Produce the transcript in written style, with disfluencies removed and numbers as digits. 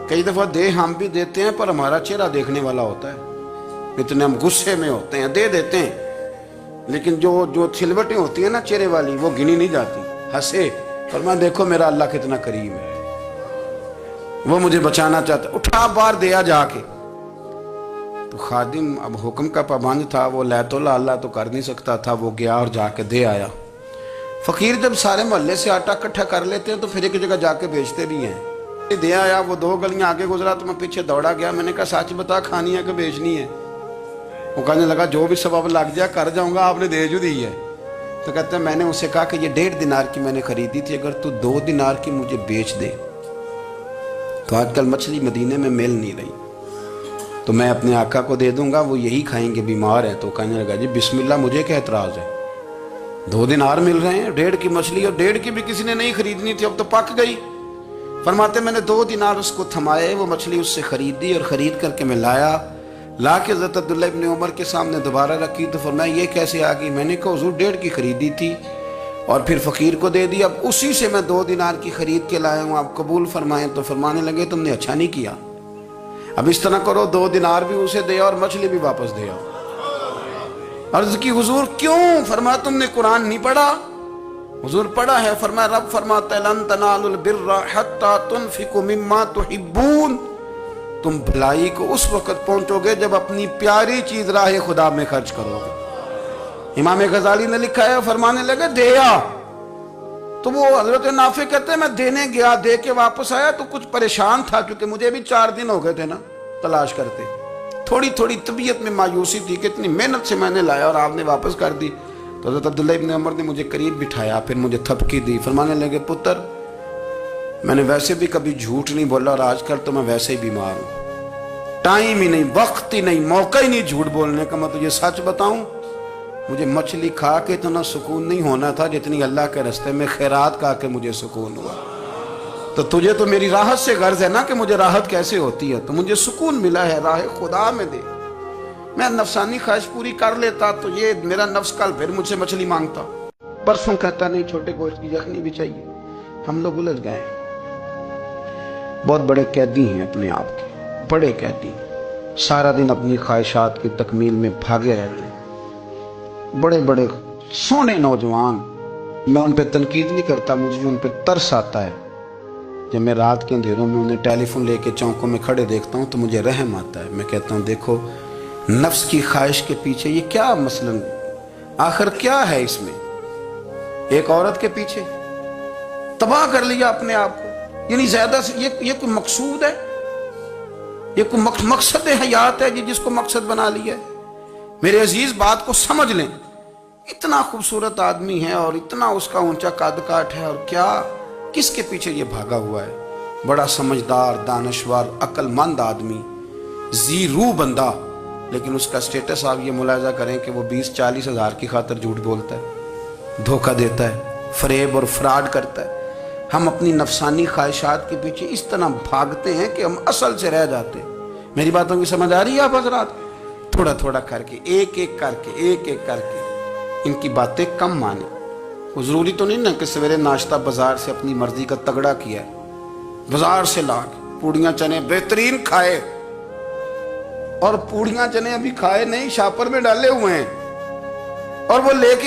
کئی دفعہ دے ہم بھی دیتے ہیں پر ہمارا چہرہ دیکھنے والا ہوتا ہے، اتنے ہم غصے میں ہوتے ہیں، دے دیتے ہیں، لیکن جو چھلوٹیں ہوتی ہیں نا چہرے والی وہ گنی نہیں جاتی۔ ہنسے فرمایا دیکھو میرا اللہ کتنا کریم ہے، وہ مجھے بچانا چاہتا، اٹھا بار دیا جا کے۔ تو خادم اب حکم کا پابند تھا، وہ لیت اللہ تو کر نہیں سکتا تھا، وہ گیا اور جا کے دے آیا۔ فقیر جب سارے محلے سے آٹا اکٹھا کر لیتے ہیں تو پھر ایک جگہ جا کے بیچتے بھی ہیں۔ دے آیا، وہ 2 گلیاں آگے گزرا تو میں پیچھے دوڑا گیا، میں نے کہا سچ بتا کھانی ہے کہ بیچنی ہے؟ وہ کہنے لگا جو بھی سبب لگ جائے کر جاؤں گا، آپ نے دے جو دی ہے۔ تو کہتے ہیں میں نے اسے کہا کہ یہ 1.5 دینار کی میں نے خریدی تھی، اگر تو 2 دینار کی مجھے بیچ دے تو آج کل مچھلی مدینے میں مل نہیں رہی، تو میں اپنے آقا کو دے دوں گا، وہ یہی کھائیں گے، بیمار ہیں۔ تو کہنے لگا جی بسم اللہ، مجھے کیا اعتراض ہے، 2 دینار مل رہے ہیں، 1.5 کی مچھلی، اور 1.5 کی بھی کسی نے نہیں خریدنی تھی، اب تو پک گئی۔ فرماتے میں نے 2 دینار اس کو تھمائے، وہ مچھلی اس سے خریدی، اور خرید کر کے میں لا کے حضرت عبداللہ ابن عمر کے سامنے دوبارہ رکھی۔ تو فرمایا یہ کیسے آ گئی؟ میں نے کہا حضور 1.5 کی خریدی تھی اور پھر فقیر کو دے دی، اب اسی سے میں 2 دینار کی خرید کے لایا ہوں، آپ قبول فرمائیں۔ تو فرمانے لگے تم نے اچھا نہیں کیا، اب اس طرح کرو 2 دینار بھی اسے دے اور مچھلی بھی واپس دے آؤ۔ عرض کی حضور کیوں؟ فرمایا تم نے قرآن نہیں پڑھا؟ حضور پڑھا ہے۔ فرمایا رب فرماتا ہے لن تنالوا البر حتی تنفقوا مما تحبون، تم بھلائی کو اس وقت پہنچو گے جب اپنی پیاری چیز راہ خدا میں خرچ کرو گے۔ امام غزالی نے لکھا ہے، فرمانے لگے دیا، تو وہ حضرت نافع کہتے ہیں میں دینے گیا، دے کے واپس آیا تو کچھ پریشان تھا، کیونکہ مجھے بھی 4 دن ہو گئے تھے نا تلاش کرتے، تھوڑی طبیعت میں مایوسی تھی کہ اتنی محنت سے میں نے لایا اور آپ نے واپس کر دی۔ تو حضرت عبداللہ ابن عمر نے مجھے قریب بٹھایا، پھر مجھے تھپکی دی، فرمانے لگے پتر میں نے ویسے بھی کبھی جھوٹ نہیں بولا، اور آج کل تو میں ویسے ہی بیمار ہوں، ٹائم ہی نہیں، وقت ہی نہیں، موقع ہی نہیں جھوٹ بولنے کا۔ میں تجھے سچ بتاؤں، مجھے مچھلی کھا کے اتنا سکون نہیں ہونا تھا جتنی اللہ کے راستے میں خیرات کھا کے مجھے سکون ہوا۔ تو تجھے تو میری راحت سے غرض ہے نا کہ مجھے راحت کیسے ہوتی ہے، تو مجھے سکون ملا ہے راہ خدا میں دے، میں نفسانی خواہش پوری کر لیتا تو یہ میرا نفس کل پھر مجھ سے مچھلی مانگتا، پرسوں کہتا نہیں چھوٹے گوشت کی یخنی بھی چاہیے۔ ہم لوگ الجھ گئے، بہت بڑے قیدی ہیں اپنے آپ کے، بڑے قیدی، سارا دن اپنی خواہشات کی تکمیل میں بھاگے رہتے ہیں، بڑے بڑے سونے نوجوان۔ میں ان پہ تنقید نہیں کرتا، مجھے ان پہ ترس آتا ہے۔ جب میں رات کے اندھیروں میں انہیں ٹیلی فون لے کے چوکوں میں کھڑے دیکھتا ہوں تو مجھے رحم آتا ہے۔ میں کہتا ہوں دیکھو نفس کی خواہش کے پیچھے یہ کیا مثلا آخر کیا ہے اس میں؟ ایک عورت کے پیچھے تباہ کر لیا اپنے آپ کو، یعنی زیادہ سے یہ کوئی مقصود ہے، یہ کوئی مقصد حیات ہے جس کو مقصد بنا لیا ہے؟ میرے عزیز بات کو سمجھ لیں، اتنا خوبصورت آدمی ہے اور اتنا اس کا اونچا قد کاٹ ہے، اور کیا کس کے پیچھے یہ بھاگا ہوا ہے؟ بڑا سمجھدار، دانشور، عقل مند آدمی، ذی روح بندہ، لیکن اس کا سٹیٹس آپ یہ ملاحظہ کریں کہ وہ 20-40 ہزار کی خاطر جھوٹ بولتا ہے، دھوکہ دیتا ہے، فریب اور فراڈ کرتا ہے۔ ہم اپنی نفسانی خواہشات کے پیچھے اس طرح بھاگتے ہیں کہ ہم اصل سے رہ جاتے ہیں۔ میری باتوں کی سمجھ آ رہی ہے آپ حضرات؟ تھوڑا تھوڑا کر کے، ایک ایک کر کے ان کی باتیں کم مانیں۔ وہ ضروری تو نہیں نا کہ سویرے ناشتہ بازار سے اپنی مرضی کا تگڑا کیا ہے، بازار سے لا کے پوڑیاں چنے بہترین کھائے، اور پوڑیاں چنے ابھی کھائے نہیں، شاپر میں ڈالے ہوئے ہیں، اور وہ لے کے